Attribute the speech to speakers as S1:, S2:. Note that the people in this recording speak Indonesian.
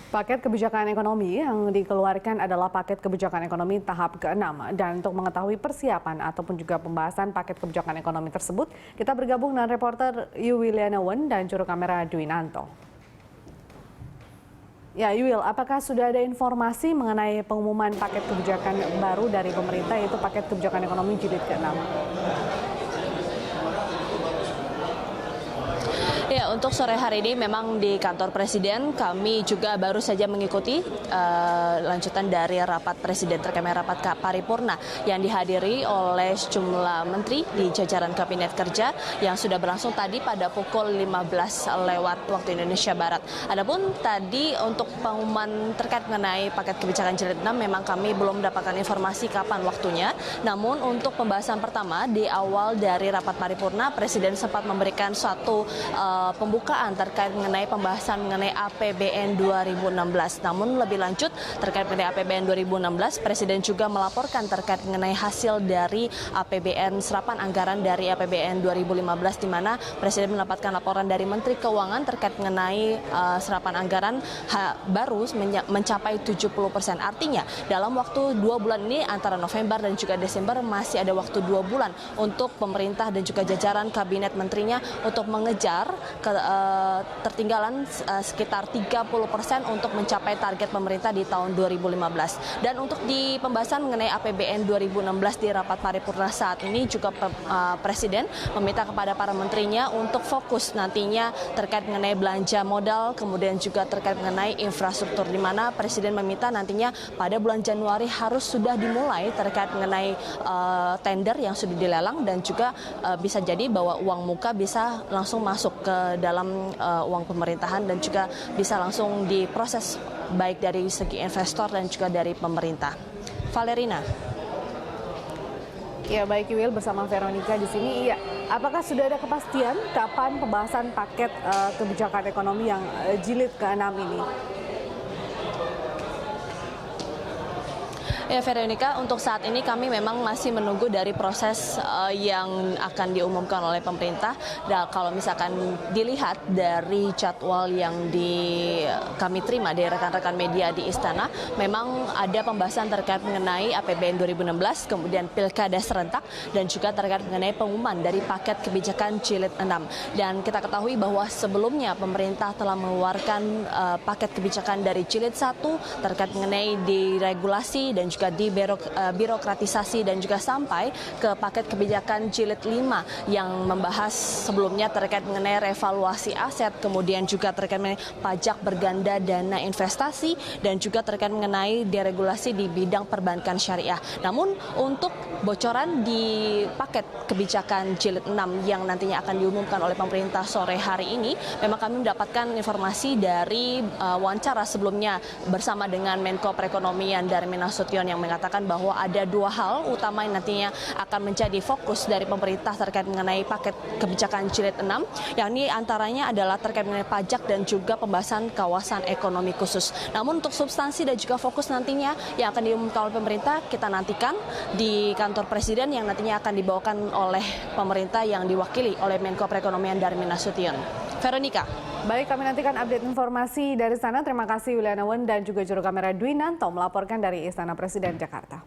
S1: Paket kebijakan ekonomi yang dikeluarkan adalah paket kebijakan ekonomi tahap ke-6. Dan untuk mengetahui persiapan ataupun juga pembahasan paket kebijakan ekonomi tersebut, kita bergabung dengan reporter Yuwiliana Wen dan juru kamera Dwi Nanto. Ya, Yuwil, apakah sudah ada informasi mengenai pengumuman paket kebijakan baru dari pemerintah, yaitu paket kebijakan ekonomi jilid ke-6?
S2: Ya, untuk sore hari ini memang di kantor Presiden kami juga baru saja mengikuti lanjutan dari rapat Presiden terkait rapat paripurna yang dihadiri oleh sejumlah menteri di jajaran Kabinet Kerja yang sudah berlangsung tadi pada pukul 15 lewat waktu Indonesia Barat. Adapun tadi untuk pengumuman terkait mengenai paket kebijakan jilid 6 memang kami belum mendapatkan informasi kapan waktunya. Namun untuk pembahasan pertama di awal dari rapat paripurna, Presiden sempat memberikan suatu pembukaan terkait mengenai pembahasan mengenai APBN 2016. Namun lebih lanjut terkait mengenai APBN 2016, Presiden juga melaporkan terkait mengenai hasil dari APBN serapan anggaran dari APBN 2015, di mana Presiden mendapatkan laporan dari Menteri Keuangan terkait mengenai serapan anggaran baru mencapai 70%. Artinya dalam waktu 2 bulan ini antara November dan juga Desember masih ada waktu 2 bulan untuk pemerintah dan juga jajaran kabinet menterinya untuk mengejar ketertinggalan sekitar 30% untuk mencapai target pemerintah di tahun 2015. Dan untuk di pembahasan mengenai APBN 2016 di rapat paripurna saat ini juga Presiden meminta kepada para menterinya untuk fokus nantinya terkait mengenai belanja modal, kemudian juga terkait mengenai infrastruktur, di mana Presiden meminta nantinya pada bulan Januari harus sudah dimulai terkait mengenai tender yang sudah dilelang, dan juga bisa jadi bahwa uang muka bisa langsung masuk ke dalam uang pemerintahan dan juga bisa langsung diproses baik dari segi investor dan juga dari pemerintah. Valerina.
S1: Ya, baik Yuwil, bersama Veronica di sini. Iya, apakah sudah ada kepastian kapan pembahasan paket kebijakan ekonomi yang jilid ke-6 ini?
S2: Ya, Veronica, untuk saat ini kami memang masih menunggu dari proses yang akan diumumkan oleh pemerintah. Dan kalau misalkan dilihat dari jadwal yang kami terima dari rekan-rekan media di Istana, memang ada pembahasan terkait mengenai APBN 2016, kemudian Pilkada serentak, dan juga terkait mengenai pengumuman dari paket kebijakan jilid 6. Dan kita ketahui bahwa sebelumnya pemerintah telah mengeluarkan paket kebijakan dari jilid 1 terkait mengenai diregulasi dan juga di birokratisasi, dan juga sampai ke paket kebijakan jilid 5 yang membahas sebelumnya terkait mengenai revaluasi aset, kemudian juga terkait mengenai pajak berganda dana investasi, dan juga terkait mengenai deregulasi di bidang perbankan syariah. Namun untuk bocoran di paket kebijakan jilid 6 yang nantinya akan diumumkan oleh pemerintah sore hari ini, memang kami mendapatkan informasi dari wawancara sebelumnya bersama dengan Menko Perekonomian Darmin Nasution yang mengatakan bahwa ada 2 hal utama yang nantinya akan menjadi fokus dari pemerintah terkait mengenai paket kebijakan jilid 6, yang ini antaranya adalah terkait mengenai pajak dan juga pembahasan kawasan ekonomi khusus. Namun untuk substansi dan juga fokus nantinya yang akan diumumkan oleh pemerintah, kita nantikan di kantor Presiden yang nantinya akan dibawakan oleh pemerintah yang diwakili oleh Menko Perekonomian Darmin Nasution. Veronica.
S1: Baik, kami nantikan update informasi dari sana. Terima kasih Yuliana Wen dan juga juru kamera Dwi Nanto melaporkan dari Istana Presiden Jakarta.